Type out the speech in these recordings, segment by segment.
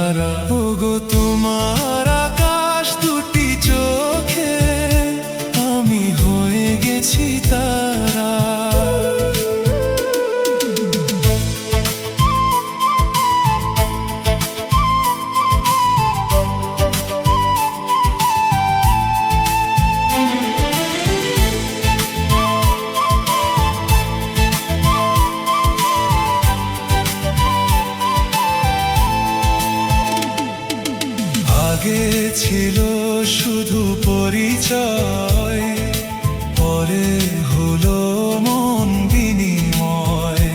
দিশাহারা। ওগো তোমার আকাশ দুটি চোখে আমি হয়ে গেছি তারা। আগে ছিল শুধু পরিচয়, পরে হলো মন বিনিময়।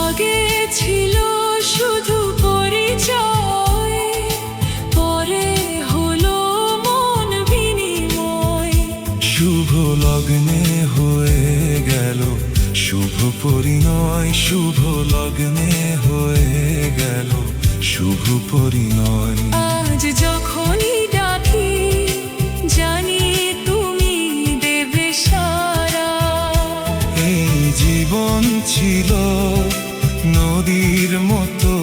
আগে ছিল শুধু পরিচয়, পরে হলো মন বিনিময়। শুভ লগ্নে হয়ে গেল শুভ পরিণয়, শুভ লগ্নে হয়ে গেল শুভ পরিণয়। আজ যখনই ডাকি জানি তুমি দেবে সারা। এই জীবন ছিল নদীর মতো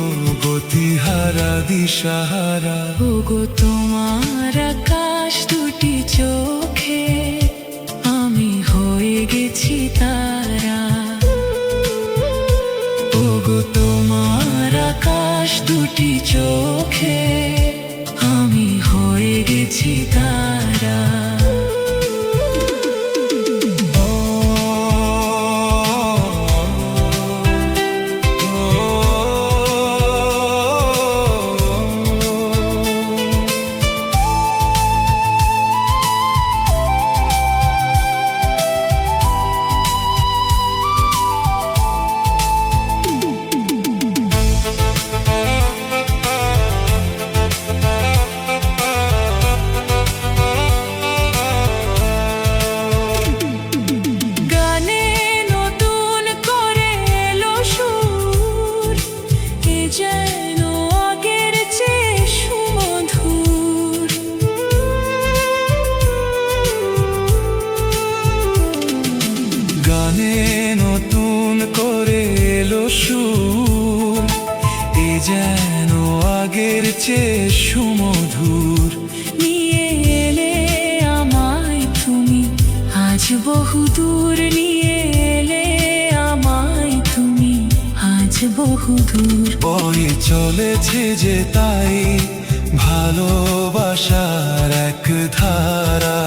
গতিহারা দিশাহারা। ওগো তোমার আকাশ দুটি চোখে আমি হয়ে গেছি তারা। ওগো তোমার আকাশ দুটি চোখে আমি হয়ে গেছি তারা। গানে নতুন করে এলো সুর, এ যেন আগের চেয়ে সুমধুর। নিয়ে এলে আমায় তুমি আজ বহুদূর, নিয়ে এলে আমায় তুমি আজ বহুদূর। বয়ে চলেছে যে তাই ভালোবাসার এক ধারা।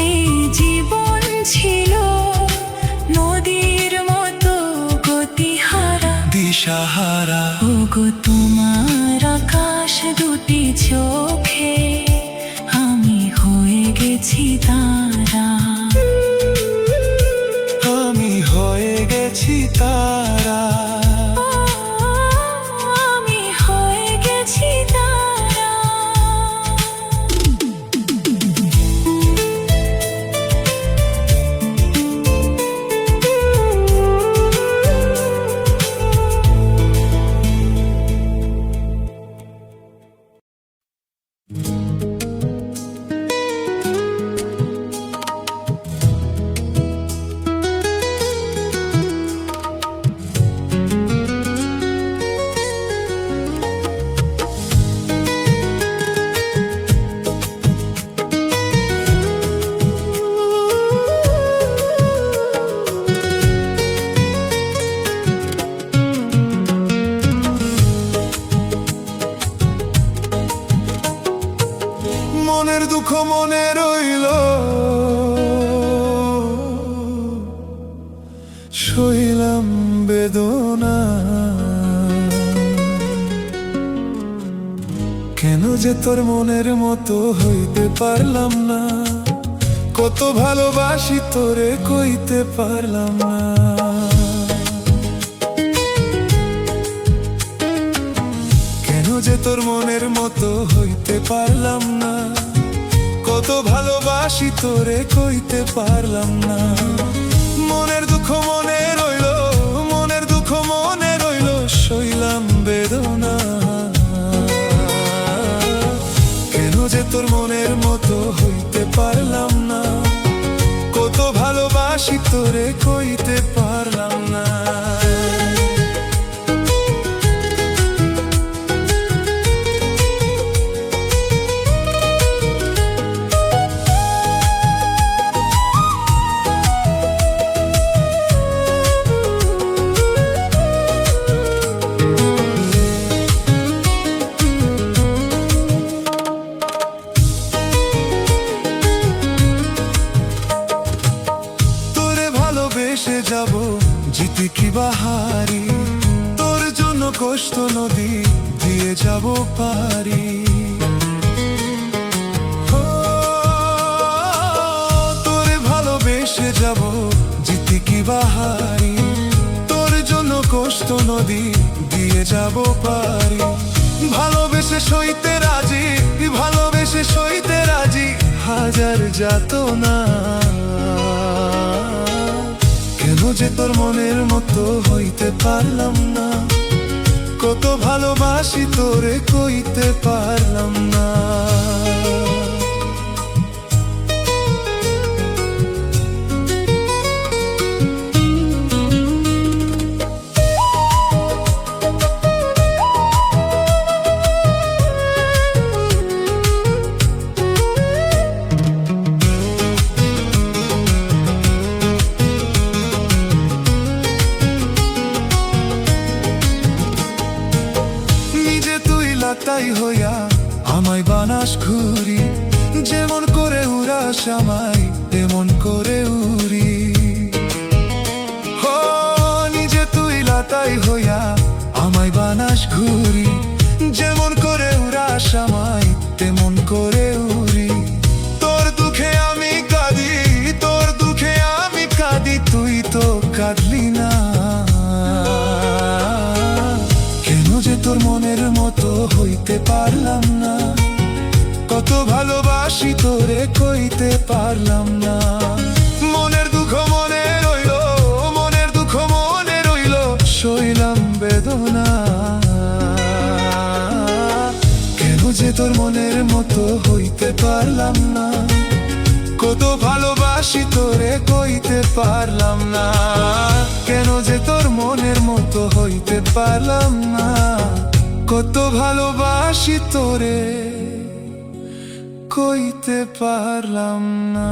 এই জীবন ছিল নদীর মতো গতিহারা দিশাহারা। ওগো তোমার আকাশ দুটি চোখে আমি হয়ে গেছি তারা। আমি হয়ে গেছি তারা। আমি হয়ে গেছি তারা। মনের দুঃখ মনে রইল, সইলাম বেদনা। কেন যে তোর মনের মতো হইতে পারলাম না, কত ভালোবাসি তোরে কইতে পারলাম না। কেন যে তোর মনের মতো হইতে পারলাম না, কত ভালোবাসি তোরে কইতে পারলাম না। মনের দুঃখ মনে রইল, মনের দুঃখ মনে রইল, সইলাম বেদনা। কেন যে তোর মনের মতো হইতে পারলাম না, কত ভালোবাসি তোরে কইতে পারলাম পারলাম না। ভালোবেসে যাব জিতে কি বাহারি, তোর জন্য কষ্ট নদী দিয়ে যাব পারি। তোরে ভালোবেসে যাব জিতে কি বাহারি, তোর জন্য কষ্ট নদী দিয়ে যাব পারি। ভালোবেসে সইতে রাজি, ভালোবেসে সইতে রাজি হাজার যাতনা। কেন যে তোর মনের মতো হইতে পারলাম না, কত ভালোবাসি তোরে কইতে পারলাম না। তাই হইয়া আমায় বানাস ঘুরি, যেমন করে উড়াস আমায় তেমন করে উড়ি। হো নিজে তুই লাতাই হইয়া আমায় বানাস ঘুরি, যেমন করে উড়াস আমায় তেমন করে উড়ি। তোর দুঃখে আমি কাঁদি, তোর দুঃখে আমি কাঁদি, তুই তো কাঁদলি না। কেন যে তোর মনের মতো হইতে পারলাম না, কত ভালোবাসি তোরে কইতে পারলাম না। মনের দুঃখ মনে রইল, মনের দুঃখ মনে রইল, সইলাম বেদনা। কেন যে তোর মনের মতো হইতে পারলাম না, কত ভালোবাসি তোরে কইতে পারলাম না। কেন যে তোর মনের মতো হইতে পারলাম না, কত ভালোবাসি তোরে কইতে পারলাম না।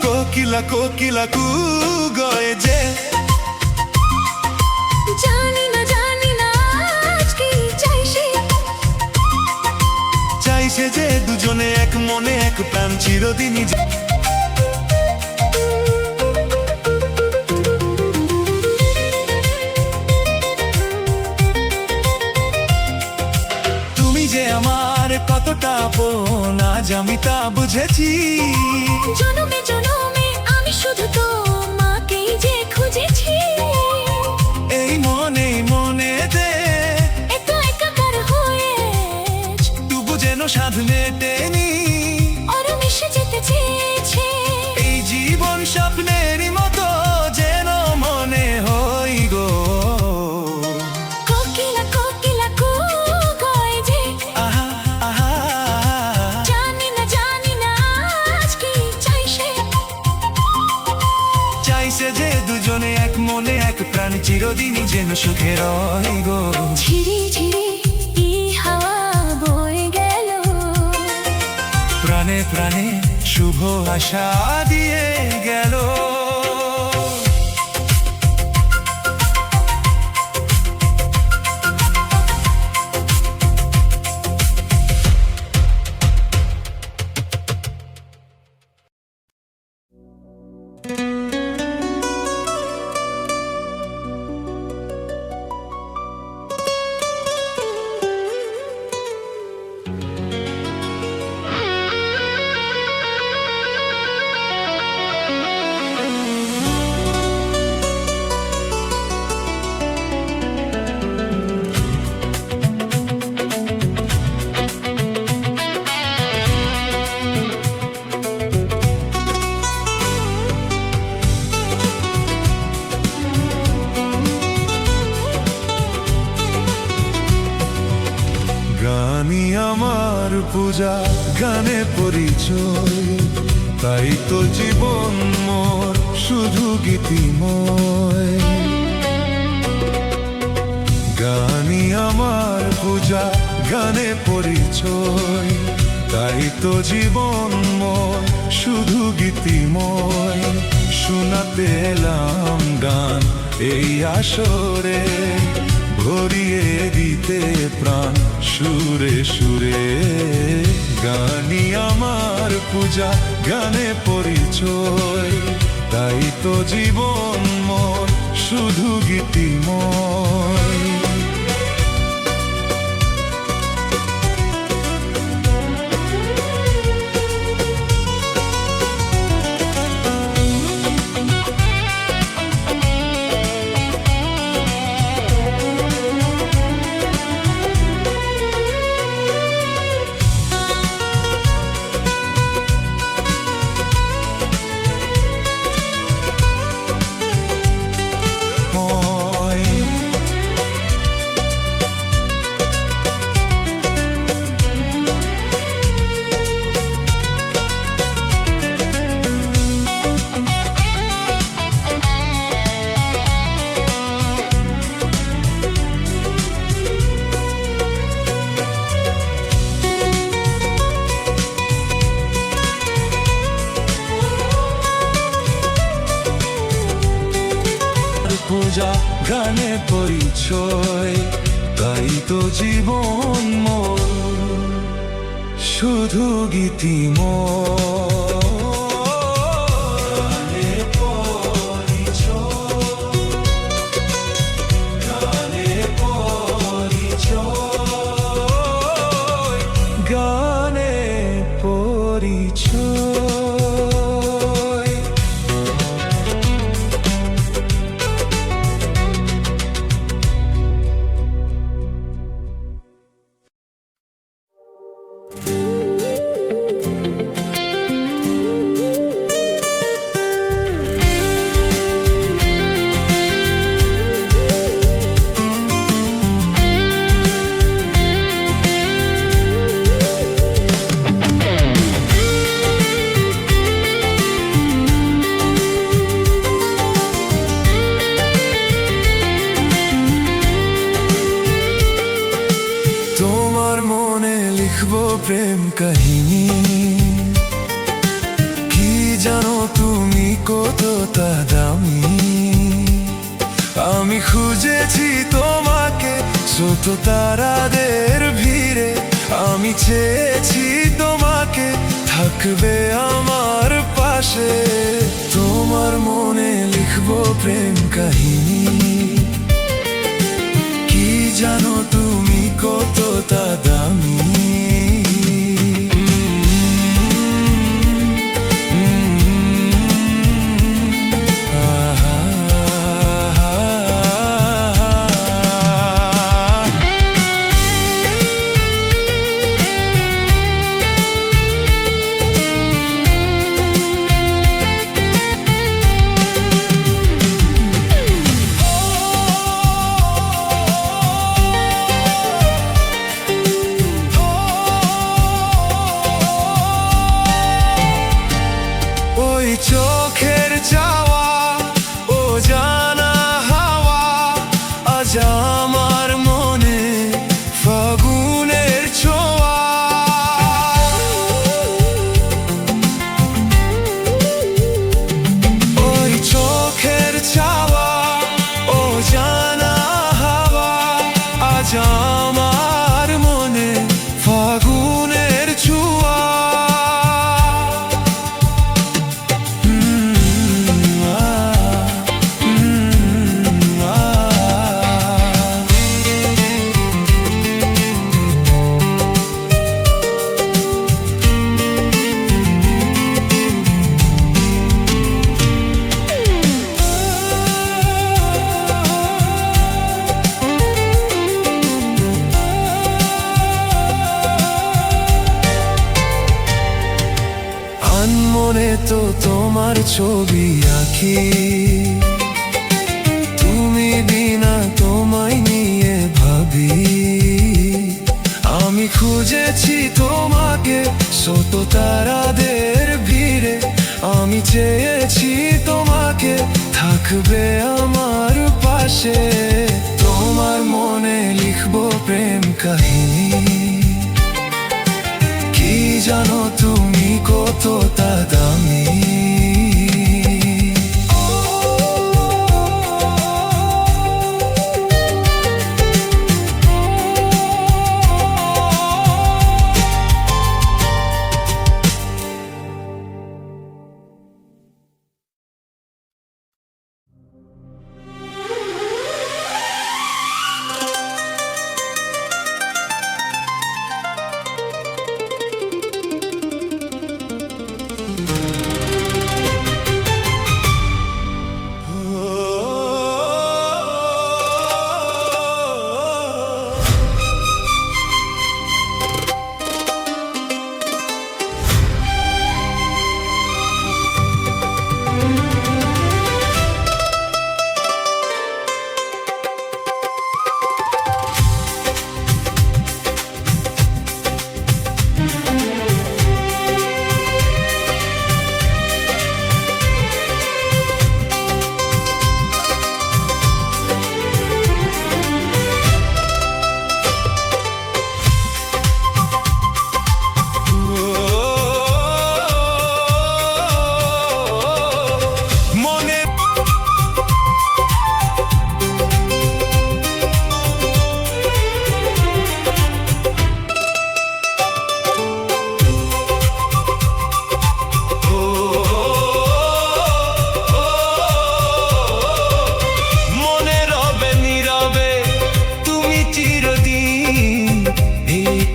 কোকিলা কোকিলা কু গয়ে যে, জানি না আজ কি চাইছে, চাইছে যে দুজনে এক মনে এক প্রাণ চিরদিনই। তুমি যে আমার কতটা আপন আজ আমি তা বুঝেছি। জনমে জনমে আমি শুধু তোমাকেই যে খুঁজেছি। এই মনে মনে দে এত একাকার হয়ে তবু যেন সাধ মেটেনি, আর মিশে যেতে চেয়েছে। এই জীবন স্বপ্নেরই মতো যেন মনে হই গো। কোকিলা কোকিলা কু গয়ে যে, আহা আহা জানি না আজ কি চাইছে, চাইছে যে দুজনে এক মনে এক প্রাণ চিরদিনই যেন সুখে রই গো। ঝিরি ঝিরি ই হাওয়া বয়ে গেল, প্রাণে প্রাণে শুভ আশা দিয়ে গেল। পূজা গানে পরিচয়, তাই তো জীবন মোর শুধু গীতিময়। গানই আমার পূজা গানে পরিচয়, তাই তো জীবন মোর শুধু গীতিময়। শোনাতে এলাম গান এই আসরে, ভরিয়ে দিতে প্রাণ সুরে সুরে। গানই আমার পূজা গানে পরিচয়, তাই তো জীবন মোর শুধু গীতিময়। পূজা গানে পরিচয়, তাই তো জীবন মোর শুধু গীতিময়। গানে পরিচয়। প্রেম কাহিনী কি জানো তুমি কতটা দামি। আমি খুঁজেছি তোমাকে ছোট তারাদের ভিড়ে, আমি চেয়েছি তোমাকে থাকবে আমার পাশে। তোমার মনে লিখবো প্রেম কাহিনী কি জানো তুমি কতটা দামি। চোখের চাওয়া ও জানা হাওয়া আজ আমার মনে ফাগুনের ছোঁয়া। ওই চোখের চাওয়া ও জানা হাওয়া আজ আমার মনে ফাগুনের ছোঁয়া। মনে তো তোমার ছবি আঁকি, তুমি বিনা তোমায় নিয়ে ভাবি। আমি খুঁজেছি তোমাকে শত তারাদের ভিড়ে, আমি চেয়েছি তোমাকে থাকবে আমার পাশে। তোমার মনে লিখবো প্রেম কাহিনী, কি জানো তুমি কতটা দামি।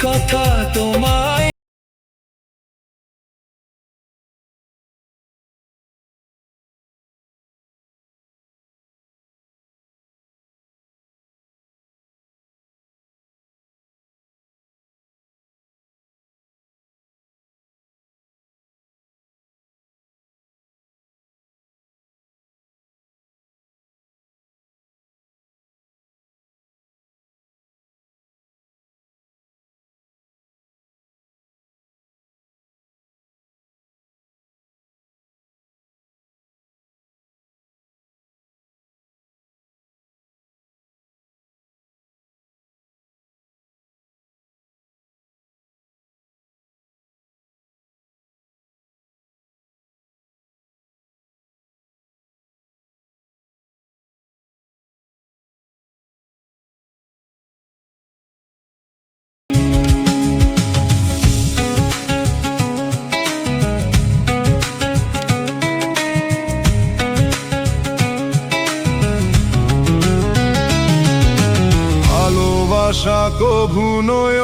কথা তোমায় ভালোবাসা কভু নয়